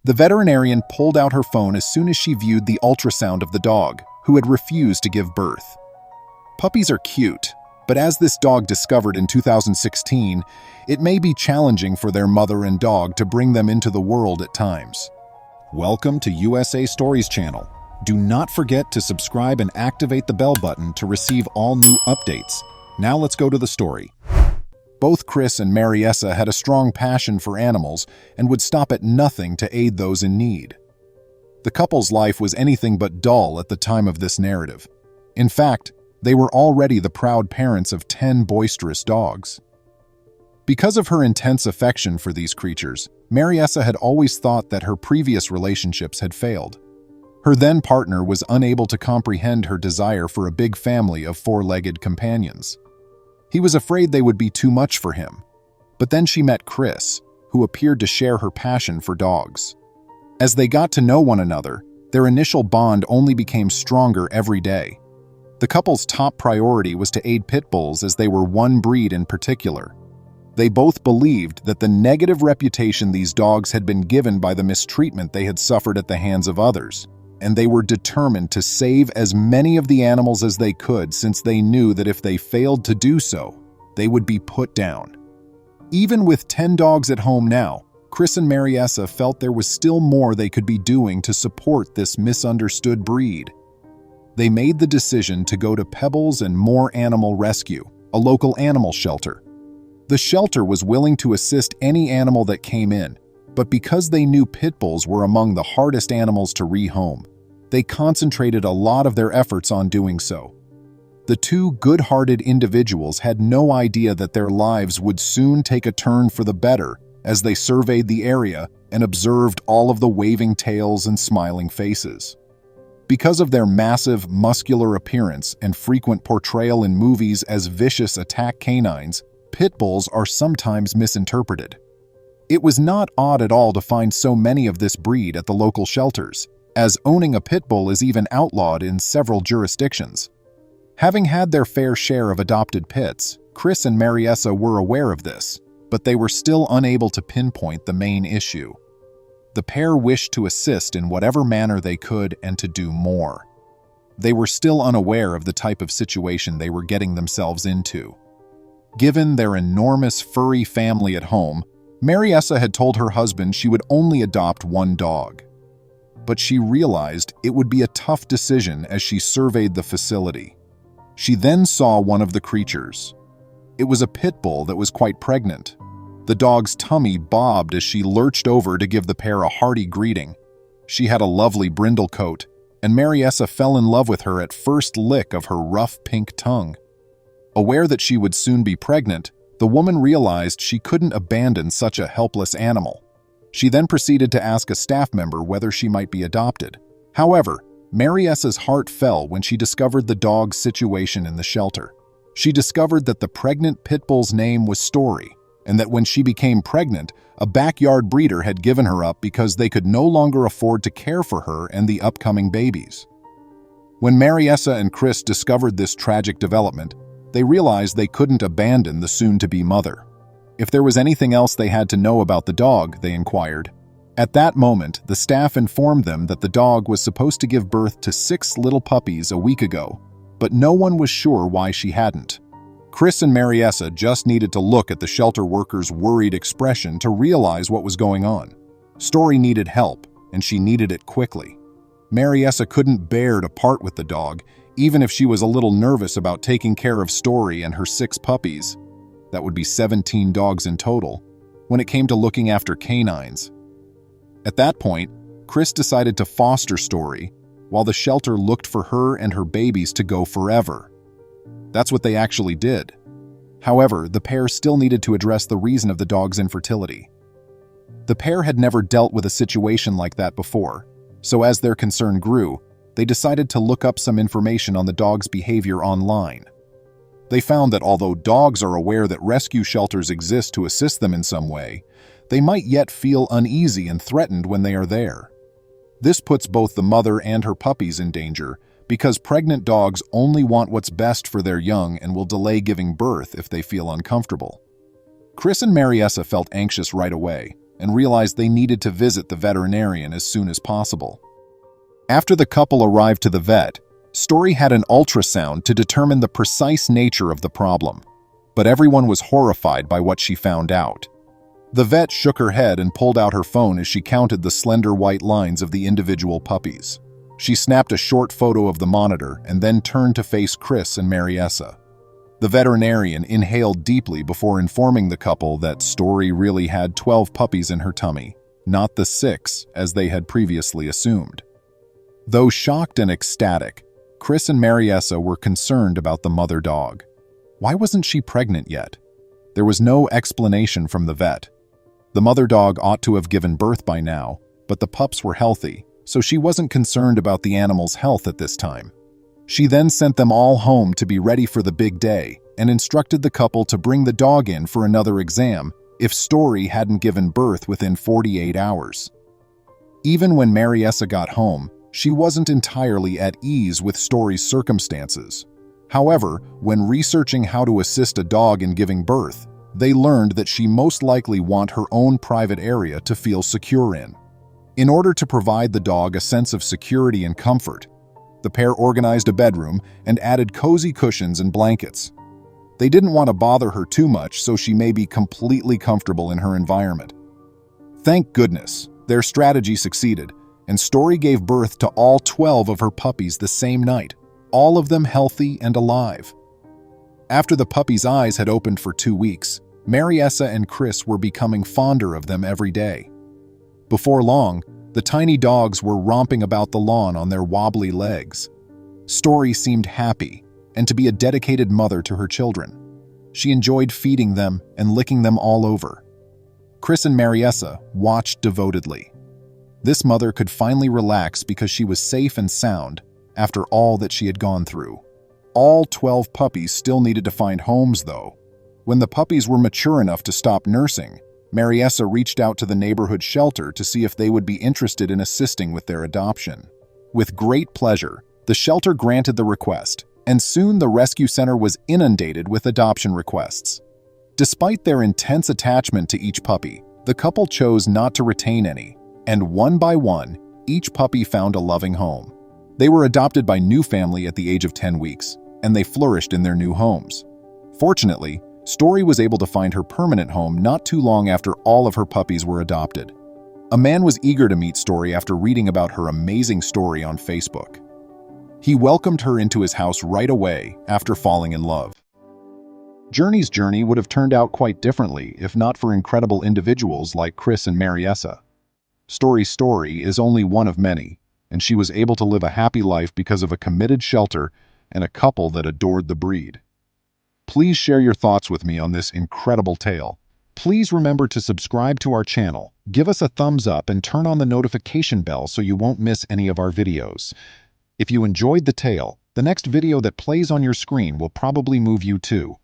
The veterinarian pulled out her phone as soon as she viewed the ultrasound of the dog, who had refused to give birth. Puppies are cute, but as this dog discovered in 2016, it may be challenging for their mother and dog to bring them into the world at times. Welcome to USA Stories channel. Do not forget to subscribe and activate the bell button to receive all new updates. Now let's go to the story. Both Chris and Mariessa had a strong passion for animals and would stop at nothing to aid those in need. The couple's life was anything but dull at the time of this narrative. In fact, they were already the proud parents of 10 boisterous dogs. Because of her intense affection for these creatures, Mariessa had always thought that her previous relationships had failed. Her then-partner was unable to comprehend her desire for a big family of four-legged companions. He was afraid they would be too much for him. But then she met Chris, who appeared to share her passion for dogs. As they got to know one another, their initial bond only became stronger every day. The couple's top priority was to aid pit bulls as they were one breed in particular. They both believed that the negative reputation these dogs had been given by the mistreatment they had suffered at the hands of others, and they were determined to save as many of the animals as they could, since they knew that if they failed to do so, they would be put down. Even with 10 dogs at home now, Chris and Mariessa felt there was still more they could be doing to support this misunderstood breed. They made the decision to go to Pebbles and More Animal Rescue, a local animal shelter. The shelter was willing to assist any animal that came in, but because they knew pit bulls were among the hardest animals to rehome, they concentrated a lot of their efforts on doing so. The two good-hearted individuals had no idea that their lives would soon take a turn for the better as they surveyed the area and observed all of the waving tails and smiling faces. Because of their massive, muscular appearance and frequent portrayal in movies as vicious attack canines, pit bulls are sometimes misinterpreted. It was not odd at all to find so many of this breed at the local shelters, as owning a pit bull is even outlawed in several jurisdictions. Having had their fair share of adopted pits, Chris and Mariessa were aware of this, but they were still unable to pinpoint the main issue. The pair wished to assist in whatever manner they could and to do more. They were still unaware of the type of situation they were getting themselves into. Given their enormous furry family at home, Mariessa had told her husband she would only adopt one dog. But she realized it would be a tough decision as she surveyed the facility. She then saw one of the creatures. It was a pit bull that was quite pregnant. The dog's tummy bobbed as she lurched over to give the pair a hearty greeting. She had a lovely brindle coat, and Mariessa fell in love with her at first lick of her rough pink tongue. Aware that she would soon be pregnant, the woman realized she couldn't abandon such a helpless animal. She then proceeded to ask a staff member whether she might be adopted. However, Mariessa's heart fell when she discovered the dog's situation in the shelter. She discovered that the pregnant pit bull's name was Story, and that when she became pregnant, a backyard breeder had given her up because they could no longer afford to care for her and the upcoming babies. When Mariessa and Chris discovered this tragic development, they realized they couldn't abandon the soon-to-be mother. If there was anything else they had to know about the dog, they inquired. At that moment, the staff informed them that the dog was supposed to give birth to 6 little puppies a week ago, but no one was sure why she hadn't. Chris and Mariessa just needed to look at the shelter workers' worried expression to realize what was going on. Story needed help, and she needed it quickly. Mariessa couldn't bear to part with the dog, even if she was a little nervous about taking care of Story and her 6 puppies. That would be 17 dogs in total, when it came to looking after canines. At that point, Chris decided to foster Story, while the shelter looked for her and her babies to go forever. That's what they actually did. However, the pair still needed to address the reason of the dog's infertility. The pair had never dealt with a situation like that before, so as their concern grew, they decided to look up some information on the dog's behavior online. They found that although dogs are aware that rescue shelters exist to assist them in some way, they might yet feel uneasy and threatened when they are there. This puts both the mother and her puppies in danger, because pregnant dogs only want what's best for their young and will delay giving birth if they feel uncomfortable. Chris and Mariessa felt anxious right away, and realized they needed to visit the veterinarian as soon as possible. After the couple arrived to the vet, Story had an ultrasound to determine the precise nature of the problem, but everyone was horrified by what she found out. The vet shook her head and pulled out her phone as she counted the slender white lines of the individual puppies. She snapped a short photo of the monitor and then turned to face Chris and Mariessa. The veterinarian inhaled deeply before informing the couple that Story really had 12 puppies in her tummy, not the 6 as they had previously assumed. Though shocked and ecstatic, Chris and Mariessa were concerned about the mother dog. Why wasn't she pregnant yet? There was no explanation from the vet. The mother dog ought to have given birth by now, but the pups were healthy, so she wasn't concerned about the animal's health at this time. She then sent them all home to be ready for the big day and instructed the couple to bring the dog in for another exam if Story hadn't given birth within 48 hours. Even when Mariessa got home, she wasn't entirely at ease with Story's circumstances. However, when researching how to assist a dog in giving birth, they learned that she most likely want her own private area to feel secure in. In order to provide the dog a sense of security and comfort, the pair organized a bedroom and added cozy cushions and blankets. They didn't want to bother her too much, so she may be completely comfortable in her environment. Thank goodness, their strategy succeeded, and Story gave birth to all 12 of her puppies the same night, all of them healthy and alive. After the puppies' eyes had opened for 2 weeks, Mariessa and Chris were becoming fonder of them every day. Before long, the tiny dogs were romping about the lawn on their wobbly legs. Story seemed happy and to be a dedicated mother to her children. She enjoyed feeding them and licking them all over. Chris and Mariessa watched devotedly. This mother could finally relax because she was safe and sound after all that she had gone through. All 12 puppies still needed to find homes, though. When the puppies were mature enough to stop nursing, Mariessa reached out to the neighborhood shelter to see if they would be interested in assisting with their adoption. With great pleasure, the shelter granted the request, and soon the rescue center was inundated with adoption requests. Despite their intense attachment to each puppy, the couple chose not to retain any, and one by one, each puppy found a loving home. They were adopted by new family at the age of 10 weeks, and they flourished in their new homes. Fortunately, Story was able to find her permanent home not too long after all of her puppies were adopted. A man was eager to meet Story after reading about her amazing story on Facebook. He welcomed her into his house right away after falling in love. Journey's journey would have turned out quite differently if not for incredible individuals like Chris and Mariessa. Story's story is only one of many, and she was able to live a happy life because of a committed shelter and a couple that adored the breed. Please share your thoughts with me on this incredible tale. Please remember to subscribe to our channel, give us a thumbs up, and turn on the notification bell so you won't miss any of our videos. If you enjoyed the tale, the next video that plays on your screen will probably move you too.